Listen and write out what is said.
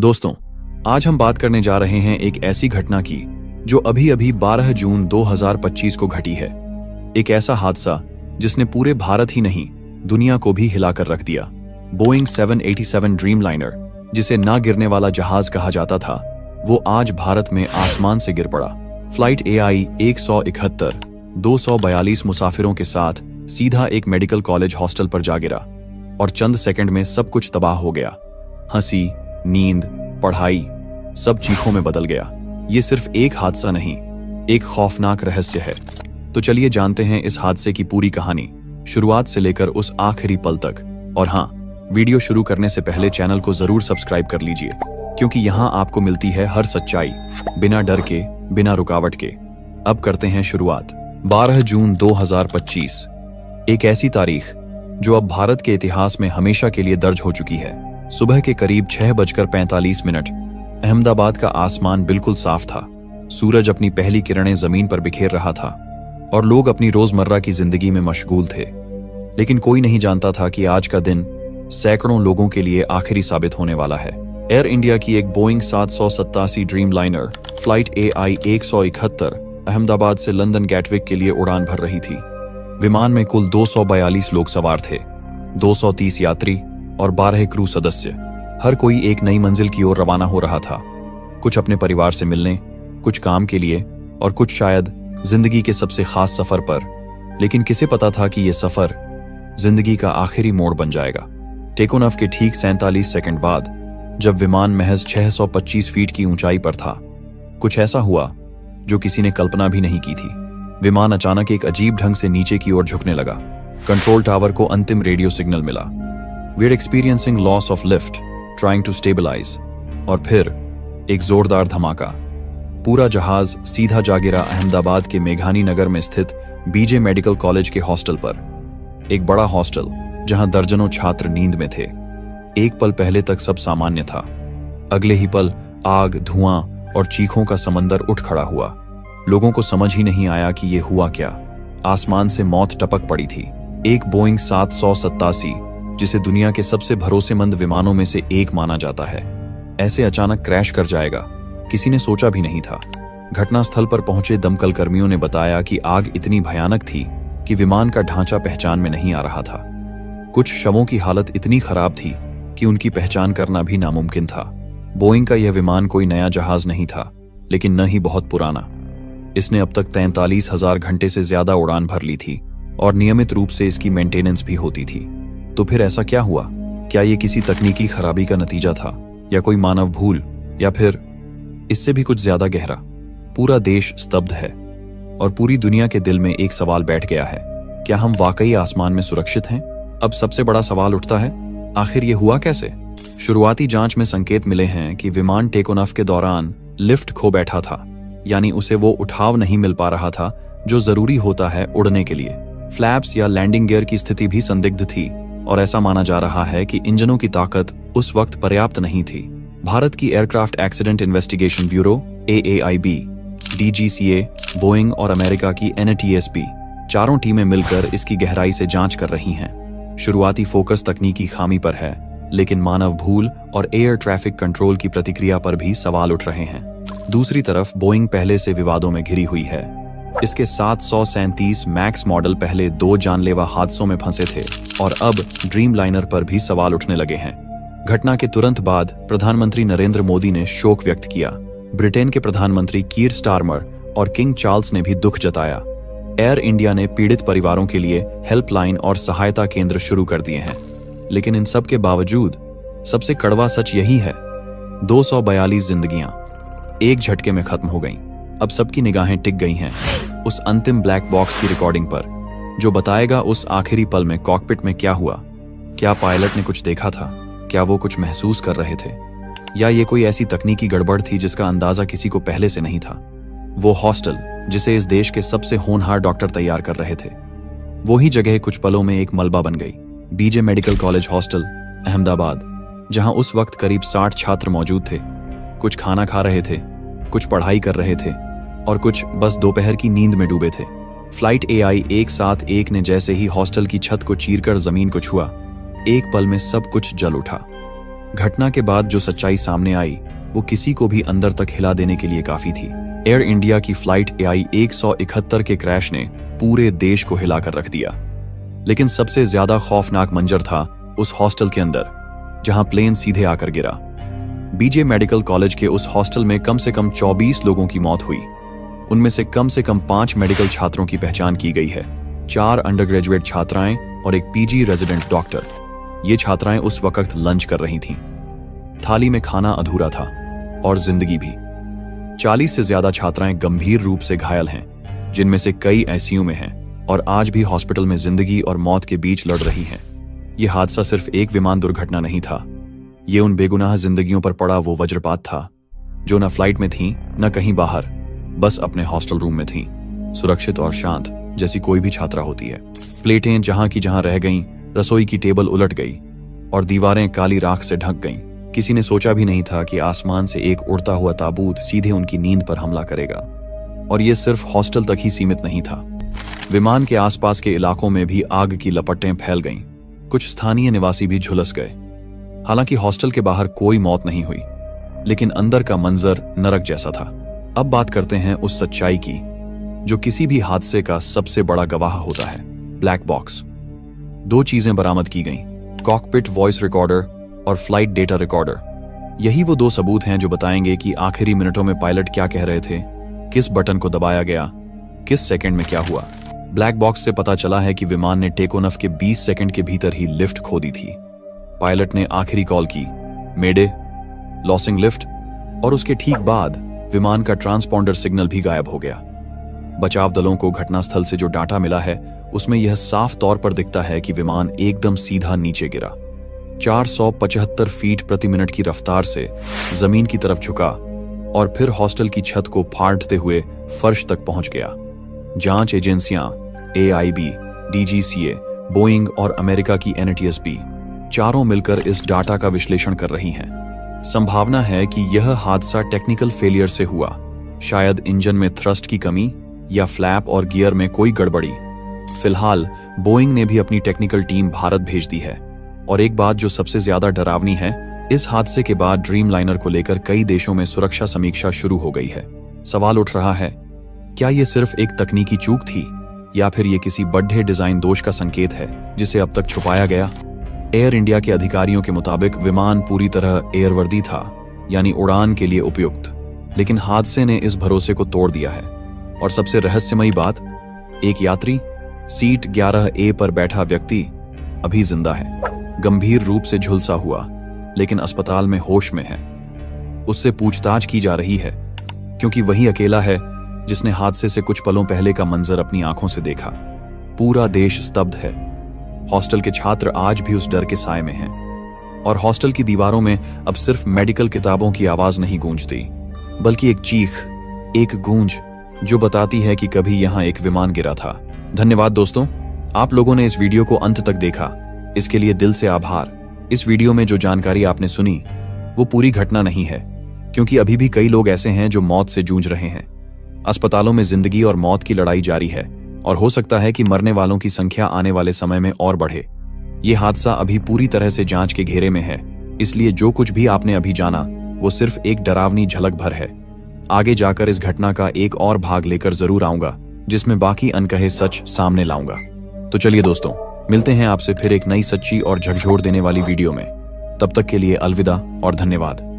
दोस्तों, आज हम बात करने जा रहे हैं एक ऐसी घटना की जो अभी अभी 12 जून 2025 को घटी है। एक ऐसा हादसा जिसने पूरे भारत ही नहीं दुनिया को भी हिलाकर रख दिया। बोइंग 787 ड्रीमलाइनर, जिसे ना गिरने वाला जहाज कहा जाता था, वो आज भारत में आसमान से गिर पड़ा। फ्लाइट AI 171 242 मुसाफिरों के साथ सीधा एक मेडिकल कॉलेज हॉस्टल पर जा गिरा और चंद सेकंड में सब कुछ तबाह हो गया। हंसी, नींद, पढ़ाई, सब चीखों में बदल गया। ये सिर्फ एक हादसा नहीं, एक खौफनाक रहस्य है। तो चलिए जानते हैं इस हादसे की पूरी कहानी, शुरुआत से लेकर उस आखिरी पल तक। और हाँ, वीडियो शुरू करने से पहले चैनल को जरूर सब्सक्राइब कर लीजिए, क्योंकि यहाँ आपको मिलती है हर सच्चाई, बिना डर के, बिना रुकावट के। अब करते हैं शुरुआत। 12 जून 2025, एक ऐसी तारीख जो अब भारत के इतिहास में हमेशा के लिए दर्ज हो चुकी है। सुबह के करीब 6:45 अहमदाबाद का आसमान बिल्कुल साफ था। सूरज अपनी पहली किरणें जमीन पर बिखेर रहा था और लोग अपनी रोजमर्रा की जिंदगी में मशगूल थे। लेकिन कोई नहीं जानता था कि आज का दिन सैकड़ों लोगों के लिए आखिरी साबित होने वाला है। एयर इंडिया की एक Boeing 787 Dreamliner flight AI 171 Ahmedabad से लंदन गैटविक के लिए उड़ान भर रही थी। विमान में कुल 242 लोग सवार थे, 230 यात्री और 12 क्रू सदस्य। हर कोई एक नई मंजिल की ओर रवाना हो रहा था, कुछ अपने परिवार से मिलने, कुछ काम के लिए और कुछ शायद जिंदगी के सबसे खास सफर पर। लेकिन किसे पता था कि यह सफर जिंदगी का आखिरी मोड़ बन जाएगा। टेक ऑफ के ठीक 47 सेकंड बाद, जब विमान महज 625 फीट की ऊंचाई पर था, कुछ ऐसा हुआ जो किसी ने कल्पना भी नहीं की थी। विमान अचानक एक अजीब ढंग से नीचे की ओर झुकने लगा। कंट्रोल टावर को अंतिम रेडियो सिग्नल मिला, "We are experiencing loss of lift, trying to stabilize." और फिर एक जोरदार धमाका। पूरा जहाज सीधा जा गिरा अहमदाबाद के मेघानी नगर में स्थित BJ मेडिकल कॉलेज के हॉस्टल पर। एक बड़ा हॉस्टल जहां दर्जनों छात्र नींद में थे। एक पल पहले तक सब सामान्य था, अगले ही पल आग, धुआं और चीखों का समंदर उठ खड़ा हुआ। लोगों को समझ ही नहीं आया कि ये हुआ क्या। आसमान से मौत टपक पड़ी थी। एक बोइंग 787, जिसे दुनिया के सबसे भरोसेमंद विमानों में से एक माना जाता है, ऐसे अचानक क्रैश कर जाएगा, किसी ने सोचा भी नहीं था। घटनास्थल पर पहुंचे दमकल कर्मियों ने बताया कि आग इतनी भयानक थी कि विमान का ढांचा पहचान में नहीं आ रहा था। कुछ शवों की हालत इतनी खराब थी कि उनकी पहचान करना भी नामुमकिन था। बोइंग का यह विमान कोई नया जहाज नहीं था, लेकिन न ही बहुत पुराना। इसने अब तक 43,000 घंटे से ज्यादा उड़ान भर ली थी और नियमित रूप से इसकी मेंटेनेंस भी होती थी। तो फिर ऐसा क्या हुआ? क्या ये किसी तकनीकी खराबी का नतीजा था, या कोई मानव भूल, या फिर इससे भी कुछ ज्यादा गहरा? पूरा देश स्तब्ध है और पूरी दुनिया के दिल में एक सवाल बैठ गया है, क्या हम वाकई आसमान में सुरक्षित हैं? अब सबसे बड़ा सवाल उठता है, आखिर ये हुआ कैसे? शुरुआती जांच में संकेत मिले हैं कि विमान टेक ऑफ के दौरान लिफ्ट खो बैठा था, यानी उसे वो उठाव नहीं मिल पा रहा था जो जरूरी होता है उड़ने के लिए। फ्लैप्स या लैंडिंग गियर की स्थिति भी संदिग्ध थी और ऐसा माना जा रहा है कि इंजनों की ताकत उस वक्त पर्याप्त नहीं थी। भारत की aircraft accident investigation bureau AAIB, DGCA, Boeing और अमेरिका की NATSB, चारों टीमें मिलकर इसकी गहराई से जांच कर रही हैं। शुरुआती फोकस तकनीकी खामी पर है, लेकिन मानव भूल और एयर ट्रैफिक कंट्रोल की प्रतिक्रिया पर भी सवाल उठ रहे हैं। दूसरी तरफ बोइंग पहले से विवादों में घिरी हुई है। इसके 737 मैक्स मॉडल पहले 2 जानलेवा हादसों में फंसे थे और अब ड्रीमलाइनर पर भी सवाल उठने लगे हैं। घटना के तुरंत बाद प्रधानमंत्री नरेंद्र मोदी ने शोक व्यक्त किया। ब्रिटेन के प्रधानमंत्री कीर स्टारमर और किंग चार्ल्स ने भी दुख जताया। एयर इंडिया ने पीड़ित परिवारों के लिए हेल्पलाइन और सहायता केंद्र शुरू कर दिए हैं। लेकिन इन सब के बावजूद सबसे कड़वा सच यही है, 242 जिंदगियां एक झटके में खत्म हो गईं। अब सबकी निगाहें टिक गई हैं उस अंतिम ब्लैक बॉक्स की रिकॉर्डिंग पर, जो बताएगा उस आखिरी पल में कॉकपिट में क्या हुआ। क्या पायलट ने कुछ देखा था? क्या वो कुछ महसूस कर रहे थे? या ये कोई ऐसी तकनीकी गड़बड़ थी जिसका अंदाजा किसी को पहले से नहीं था? वो हॉस्टल जिसे इस देश के सबसे होनहार डॉक्टर तैयार कर रहे थे, वो ही जगह कुछ पलों में एक मलबा बन गई। BJ medical college hostel, Ahmedabad, जहां उस वक्त करीब 60 छात्र मौजूद थे। कुछ खाना खा रहे थे, कुछ पढ़ाई कर रहे थे और कुछ बस दोपहर की नींद में डूबे थे। फ्लाइट AI 171 ने जैसे ही हॉस्टल की छत को चीरकर जमीन को छुआ, एक पल में सब कुछ जल उठा। घटना के बाद जो सच्चाई सामने आई वो किसी को भी अंदर तक हिला देने के लिए काफी थी। एयर इंडिया की फ्लाइट AI 171 के क्रैश ने पूरे देश को हिलाकर रख दिया। लेकिन सबसे ज्यादा खौफनाक मंजर था उस हॉस्टल के अंदर, जहां प्लेन सीधे आकर गिरा। BJ मेडिकल कॉलेज के उस हॉस्टल में कम से कम 24 लोगों की मौत हुई। उनमें से कम 5 मेडिकल छात्रों की पहचान की गई है, 4 अंडरग्रेजुएट छात्राएं और एक PG रेजिडेंट डॉक्टर। ये छात्राएं उस वक्त लंच कर रही थीं। थाली में खाना अधूरा था और जिंदगी भी। 40 से ज्यादा छात्राएं गंभीर रूप से घायल हैं, जिनमें से कई ICU में हैं और आज भी हॉस्पिटल में जिंदगी और मौत के बीच लड़ रही हैं। यह हादसा सिर्फ एक विमान दुर्घटना नहीं था, ये उन बेगुनाह जिंदगियों पर पड़ा वो वज्रपात था जो न फ्लाइट में थीं, न कहीं बाहर, बस अपने हॉस्टल रूम में थीं, सुरक्षित और शांत जैसी कोई भी छात्रा होती है। प्लेटें जहां की जहां रह गईं, रसोई की टेबल उलट गई और दीवारें काली राख से ढक गईं। किसी ने सोचा भी नहीं था कि आसमान से एक उड़ता हुआ ताबूत सीधे उनकी नींद पर हमला करेगा। और यह सिर्फ हॉस्टल तक ही सीमित नहीं था, विमान के आसपास के इलाकों में भी आग की लपटें फैल गईं। कुछ स्थानीय निवासी भी झुलस गए। हालांकि हॉस्टल के बाहर कोई मौत नहीं हुई, लेकिन अंदर का मंजर नरक जैसा था। अब बात करते हैं उस सच्चाई की जो किसी भी हादसे का सबसे बड़ा गवाह होता है, ब्लैक बॉक्स। 2 चीजें बरामद की गईं, कॉकपिट वॉइस रिकॉर्डर और फ्लाइट डेटा रिकॉर्डर। यही वो 2 सबूत हैं जो बताएंगे कि आखिरी मिनटों में पायलट क्या कह रहे थे, किस बटन को दबाया गया, किस सेकंड में क्या हुआ। ब्लैक बॉक्स से पता चला है कि विमान ने टेक-ऑफ के 20 सेकंड के भीतर ही लिफ्ट खो दी थी। पायलट ने आखिरी कॉल की, मेडे, लॉसिंग लिफ्ट, और उसके ठीक बाद विमान का ट्रांसपॉन्डर सिग्नल भी गायब हो गया। बचाव दलों को घटनास्थल से जो डाटा मिला है उसमें यह साफ तौर पर दिखता है कि विमान एकदम सीधा नीचे गिरा, 475 फीट प्रति मिनट की रफ्तार से जमीन की तरफ झुका और फिर हॉस्टल की छत को फाड़ते हुए फर्श तक पहुंच गया। जांच एजेंसियां AIB, DGCA, बोइंग और अमेरिका की NTSB चारों मिलकर इस डाटा का विश्लेषण कर रही हैं। संभावना है कि यह हादसा टेक्निकल फेलियर से हुआ, शायद इंजन में थ्रस्ट की कमी या फ्लैप और गियर में कोई गड़बड़ी। फिलहाल बोइंग ने भी अपनी टेक्निकल टीम भारत भेज दी है। और एक बात जो सबसे ज्यादा डरावनी है, इस हादसे के बाद ड्रीमलाइनर को लेकर कई देशों में सुरक्षा समीक्षा शुरू हो गई है। सवाल उठ रहा है, क्या यह सिर्फ एक तकनीकी चूक थी या फिर यह किसी बड़े डिजाइन दोष का संकेत है जिसे अब तक छुपाया गया? एयर इंडिया के अधिकारियों के मुताबिक विमान पूरी तरह एयरवर्दी था, यानी उड़ान के लिए उपयुक्त, लेकिन हादसे ने इस भरोसे को तोड़ दिया है। और सबसे रहस्यमयी बात, एक यात्री, सीट 11A पर बैठा व्यक्ति अभी जिंदा है, गंभीर रूप से झुलसा हुआ, लेकिन अस्पताल में होश में है। उससे पूछताछ की जा रही है क्योंकि वही अकेला है जिसने हादसे से कुछ पलों पहले का मंजर अपनी आंखों से देखा। पूरा देश स्तब्ध है। हॉस्टल के छात्र आज भी उस डर के साए में हैं और हॉस्टल की दीवारों में अब सिर्फ मेडिकल किताबों की आवाज नहीं गूंजती, बल्कि एक चीख, एक गूंज जो बताती है कि कभी यहां एक विमान गिरा था। धन्यवाद दोस्तों, आप लोगों ने इस वीडियो को अंत तक देखा, इसके लिए दिल से आभार। इस वीडियो में जो जानकारी आपने सुनी वो पूरी घटना नहीं है, क्योंकि अभी भी कई लोग ऐसे हैं जो मौत से जूझ रहे हैं। अस्पतालों में जिंदगी और मौत की लड़ाई जारी है और हो सकता है कि मरने वालों की संख्या आने वाले समय में और बढ़े। ये हादसा अभी पूरी तरह से जांच के घेरे में है, इसलिए जो कुछ भी आपने अभी जाना वो सिर्फ एक डरावनी झलक भर है। आगे जाकर इस घटना का एक और भाग लेकर जरूर आऊंगा, जिसमें बाकी अनकहे सच सामने लाऊंगा। तो चलिए दोस्तों, मिलते हैं आपसे फिर एक नई सच्ची और झकझोर देने वाली वीडियो में। तब तक के लिए अलविदा और धन्यवाद।